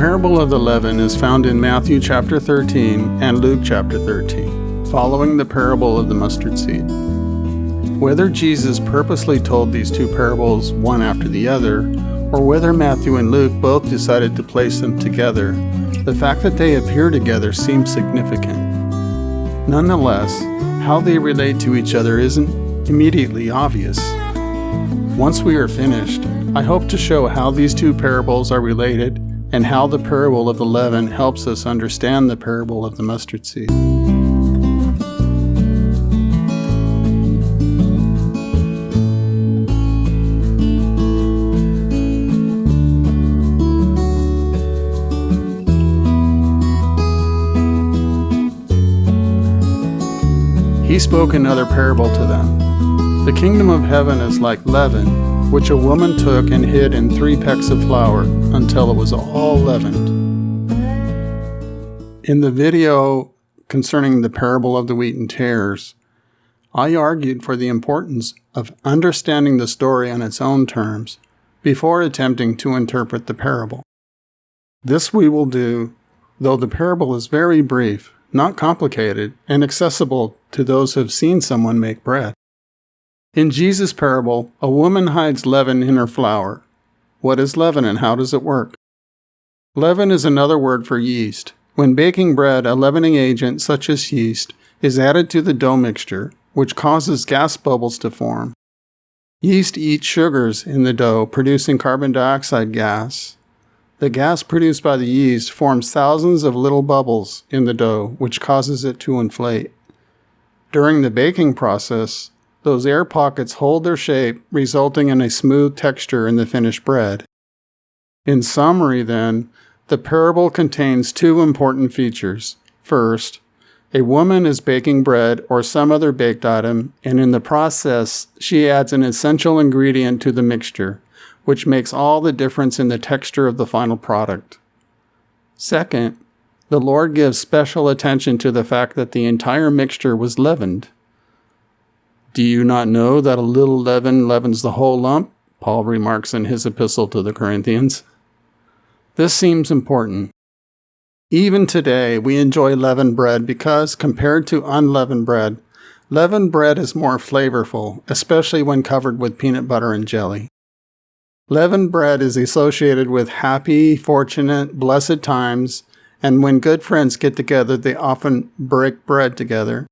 parable of the leaven is found in Matthew chapter 13 and Luke chapter 13, following the parable of the mustard seed. Whether Jesus purposely told these two parables one after the other, or whether Matthew and Luke both decided to place them together, the fact that they appear together seems significant. Nonetheless, how they relate to each other isn't immediately obvious. Once we are finished, I hope to show how these two parables are related and how the parable of the leaven helps us understand the parable of the mustard seed. He spoke another parable to them. The kingdom of heaven is like leaven, which a woman took and hid in 3 pecks of flour until it was all leavened. In the video concerning the parable of the wheat and tares, I argued for the importance of understanding the story on its own terms before attempting to interpret the parable. This we will do, though the parable is very brief, not complicated, and accessible to those who have seen someone make bread. In Jesus' parable, a woman hides leaven in her flour. What is leaven and how does it work? Leaven is another word for yeast. When baking bread, a leavening agent, such as yeast, is added to the dough mixture, which causes gas bubbles to form. Yeast eats sugars in the dough, producing carbon dioxide gas. The gas produced by the yeast forms thousands of little bubbles in the dough, which causes it to inflate. During the baking process, those air pockets hold their shape, resulting in a smooth texture in the finished bread. In summary, then, the parable contains 2 important features. First, a woman is baking bread or some other baked item, and in the process, she adds an essential ingredient to the mixture, which makes all the difference in the texture of the final product. Second, the Lord gives special attention to the fact that the entire mixture was leavened. Do you not know that a little leaven leavens the whole lump? Paul remarks in his epistle to the Corinthians. This seems important. Even today, we enjoy leavened bread because, compared to unleavened bread, leavened bread is more flavorful, especially when covered with peanut butter and jelly. Leavened bread is associated with happy, fortunate, blessed times, and when good friends get together, they often break bread together.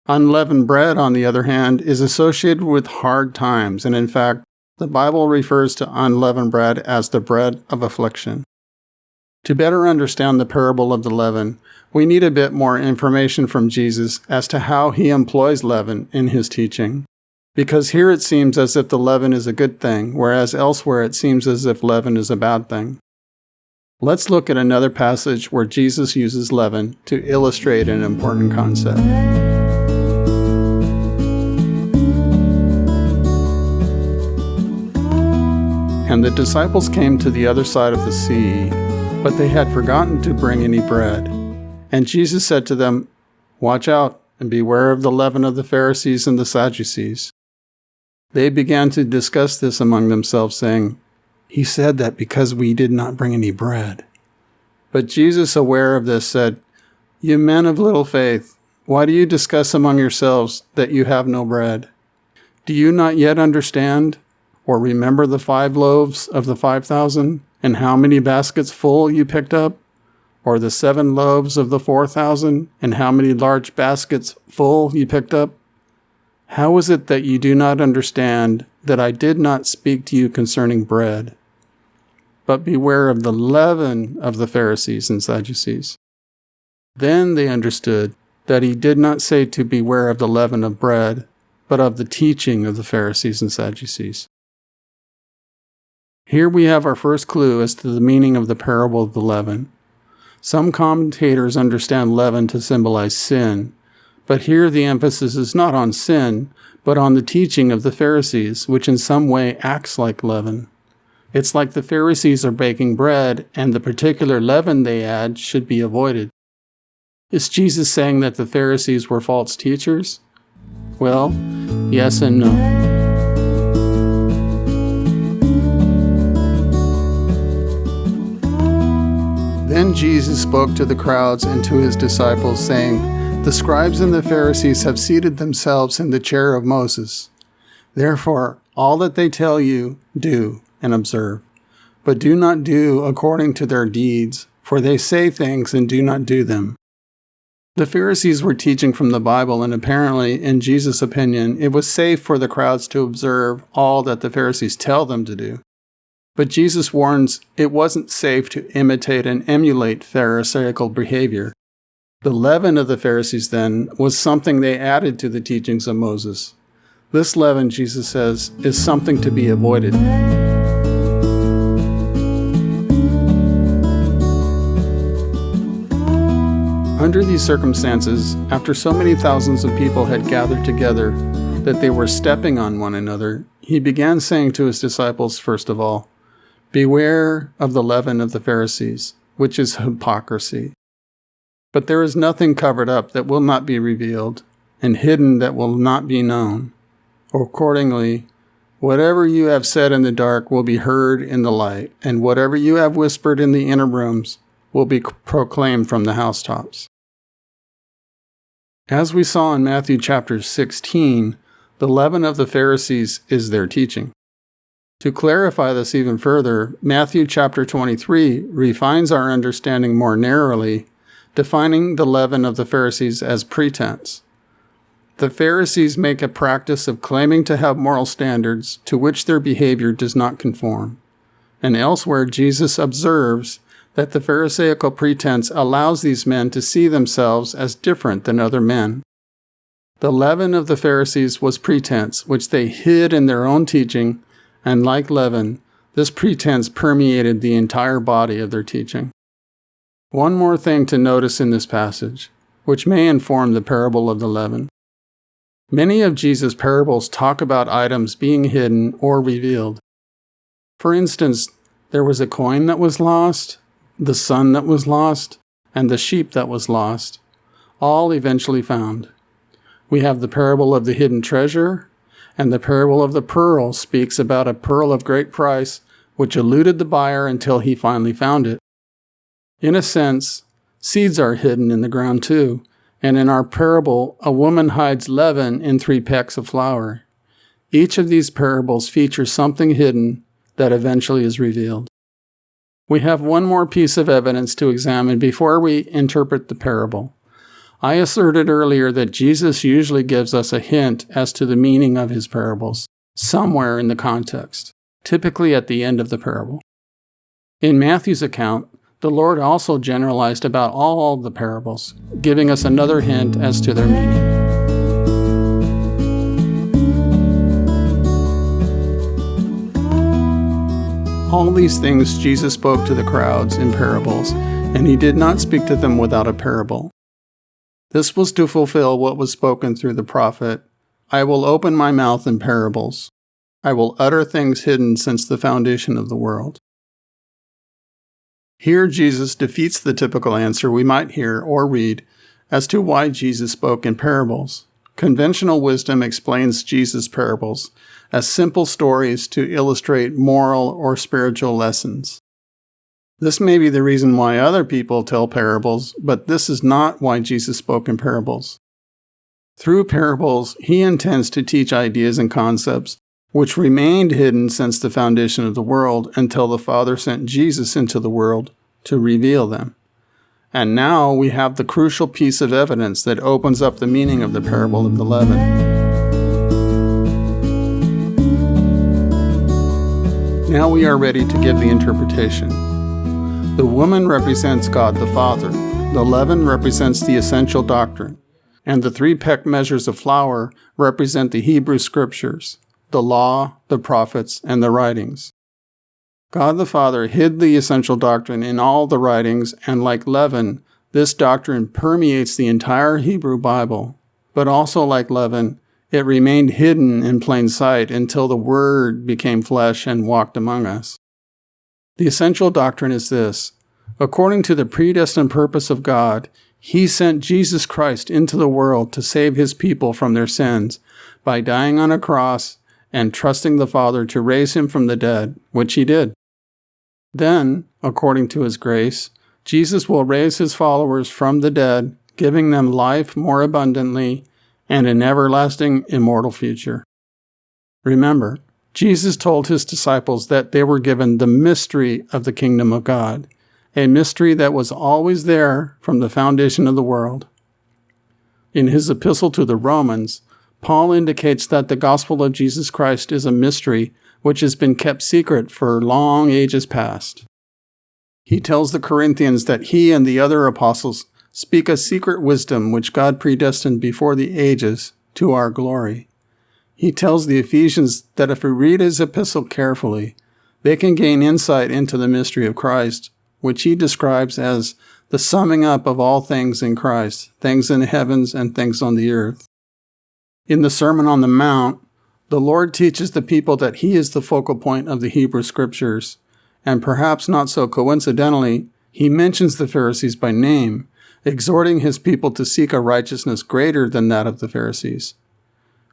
Unleavened bread, on the other hand, is associated with hard times, and in fact, the Bible refers to unleavened bread as the bread of affliction. To better understand the parable of the leaven, we need a bit more information from Jesus as to how he employs leaven in his teaching. Because here it seems as if the leaven is a good thing, whereas elsewhere it seems as if leaven is a bad thing. Let's look at another passage where Jesus uses leaven to illustrate an important concept. And the disciples came to the other side of the sea, but they had forgotten to bring any bread. And Jesus said to them, "Watch out and beware of the leaven of the Pharisees and the Sadducees." They began to discuss this among themselves, saying, "He said that because we did not bring any bread." But Jesus, aware of this, said, "You men of little faith, why do you discuss among yourselves that you have no bread? Do you not yet understand or remember the 5 loaves of the 5,000 and how many baskets full you picked up? Or the 7 loaves of the 4,000 and how many large baskets full you picked up? How is it that you do not understand that I did not speak to you concerning bread? But beware of the leaven of the Pharisees and Sadducees." Then they understood that he did not say to beware of the leaven of bread, but of the teaching of the Pharisees and Sadducees. Here we have our first clue as to the meaning of the parable of the leaven. Some commentators understand leaven to symbolize sin, but here the emphasis is not on sin, but on the teaching of the Pharisees, which in some way acts like leaven. It's like the Pharisees are baking bread, and the particular leaven they add should be avoided. Is Jesus saying that the Pharisees were false teachers? Well, yes and no. Jesus spoke to the crowds and to his disciples, saying, "The scribes and the Pharisees have seated themselves in the chair of Moses. Therefore, all that they tell you, do and observe. But do not do according to their deeds, for they say things and do not do them." The Pharisees were teaching from the Bible, and apparently, in Jesus' opinion, it was safe for the crowds to observe all that the Pharisees tell them to do. But Jesus warns it wasn't safe to imitate and emulate Pharisaical behavior. The leaven of the Pharisees, then, was something they added to the teachings of Moses. This leaven, Jesus says, is something to be avoided. Under these circumstances, after so many thousands of people had gathered together that they were stepping on one another, he began saying to his disciples, first of all, "Beware of the leaven of the Pharisees, which is hypocrisy. But there is nothing covered up that will not be revealed, and hidden that will not be known. Accordingly, whatever you have said in the dark will be heard in the light, and whatever you have whispered in the inner rooms will be proclaimed from the housetops." As we saw in Matthew chapter 16, the leaven of the Pharisees is their teaching. To clarify this even further, Matthew chapter 23 refines our understanding more narrowly, defining the leaven of the Pharisees as pretense. The Pharisees make a practice of claiming to have moral standards to which their behavior does not conform. And elsewhere, Jesus observes that the Pharisaical pretense allows these men to see themselves as different than other men. The leaven of the Pharisees was pretense, which they hid in their own teaching, and like leaven, this pretense permeated the entire body of their teaching. One more thing to notice in this passage, which may inform the parable of the leaven. Many of Jesus' parables talk about items being hidden or revealed. For instance, there was a coin that was lost, the son that was lost, and the sheep that was lost, all eventually found. We have the parable of the hidden treasure, and the parable of the pearl speaks about a pearl of great price which eluded the buyer until he finally found it. In a sense, seeds are hidden in the ground too, and in our parable, a woman hides leaven in 3 pecks of flour. Each of these parables features something hidden that eventually is revealed. We have one more piece of evidence to examine before we interpret the parable. I asserted earlier that Jesus usually gives us a hint as to the meaning of his parables, somewhere in the context, typically at the end of the parable. In Matthew's account, the Lord also generalized about all the parables, giving us another hint as to their meaning. All these things Jesus spoke to the crowds in parables, and he did not speak to them without a parable. This was to fulfill what was spoken through the prophet, "I will open my mouth in parables. I will utter things hidden since the foundation of the world." Here Jesus defeats the typical answer we might hear or read as to why Jesus spoke in parables. Conventional wisdom explains Jesus' parables as simple stories to illustrate moral or spiritual lessons. This may be the reason why other people tell parables, but this is not why Jesus spoke in parables. Through parables, he intends to teach ideas and concepts which remained hidden since the foundation of the world until the Father sent Jesus into the world to reveal them. And now we have the crucial piece of evidence that opens up the meaning of the parable of the leaven. Now we are ready to give the interpretation. The woman represents God the Father, the leaven represents the essential doctrine, and the 3 peck measures of flour represent the Hebrew scriptures, the law, the prophets, and the writings. God the Father hid the essential doctrine in all the writings, and like leaven, this doctrine permeates the entire Hebrew Bible. But also like leaven, it remained hidden in plain sight until the Word became flesh and walked among us. The essential doctrine is this: according to the predestined purpose of God, he sent Jesus Christ into the world to save his people from their sins by dying on a cross and trusting the Father to raise him from the dead, which he did. Then, according to his grace, Jesus will raise his followers from the dead, giving them life more abundantly and an everlasting immortal future. Remember, Jesus told his disciples that they were given the mystery of the kingdom of God, a mystery that was always there from the foundation of the world. In his epistle to the Romans, Paul indicates that the gospel of Jesus Christ is a mystery which has been kept secret for long ages past. He tells the Corinthians that he and the other apostles speak a secret wisdom which God predestined before the ages to our glory. He tells the Ephesians that if we read his epistle carefully, they can gain insight into the mystery of Christ, which he describes as the summing up of all things in Christ, things in the heavens and things on the earth. In the Sermon on the Mount, the Lord teaches the people that he is the focal point of the Hebrew Scriptures, and perhaps not so coincidentally, he mentions the Pharisees by name, exhorting his people to seek a righteousness greater than that of the Pharisees.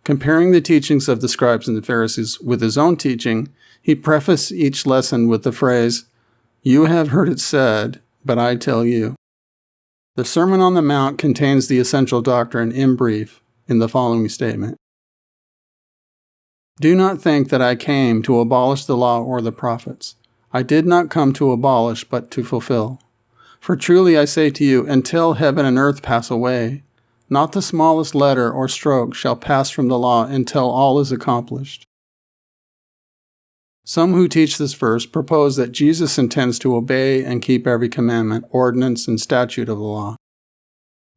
Comparing the teachings of the scribes and the Pharisees with his own teaching, he prefaced each lesson with the phrase, "You have heard it said, but I tell you." The Sermon on the Mount contains the essential doctrine in brief in the following statement. Do not think that I came to abolish the law or the prophets. I did not come to abolish, but to fulfill. For truly I say to you, until heaven and earth pass away, not the smallest letter or stroke shall pass from the law until all is accomplished. Some who teach this verse propose that Jesus intends to obey and keep every commandment, ordinance, and statute of the law.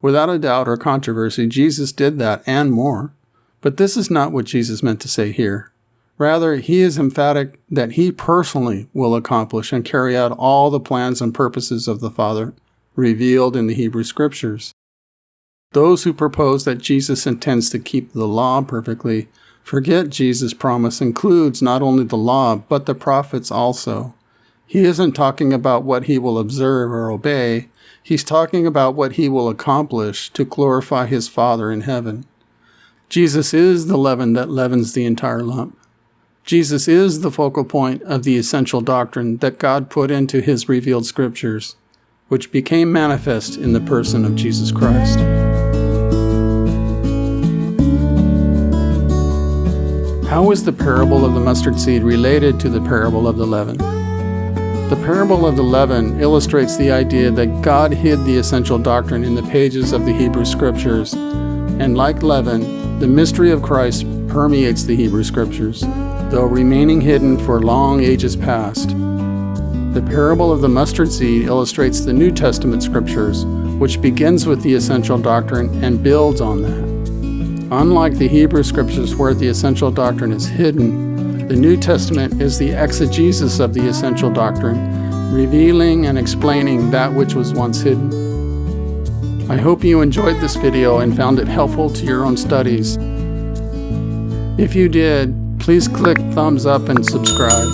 Without a doubt or controversy, Jesus did that and more. But this is not what Jesus meant to say here. Rather, he is emphatic that he personally will accomplish and carry out all the plans and purposes of the Father revealed in the Hebrew Scriptures. Those who propose that Jesus intends to keep the law perfectly forget Jesus' promise includes not only the law, but the prophets also. He isn't talking about what he will observe or obey. He's talking about what he will accomplish to glorify his Father in heaven. Jesus is the leaven that leavens the entire lump. Jesus is the focal point of the essential doctrine that God put into his revealed scriptures, which became manifest in the person of Jesus Christ. How is the parable of the mustard seed related to the parable of the leaven? The parable of the leaven illustrates the idea that God hid the essential doctrine in the pages of the Hebrew Scriptures, and like leaven, the mystery of Christ permeates the Hebrew Scriptures, though remaining hidden for long ages past. The parable of the mustard seed illustrates the New Testament Scriptures, which begins with the essential doctrine and builds on that. Unlike the Hebrew Scriptures where the essential doctrine is hidden, the New Testament is the exegesis of the essential doctrine, revealing and explaining that which was once hidden. I hope you enjoyed this video and found it helpful to your own studies. If you did, please click thumbs up and subscribe.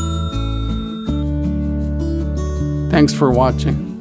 Thanks for watching.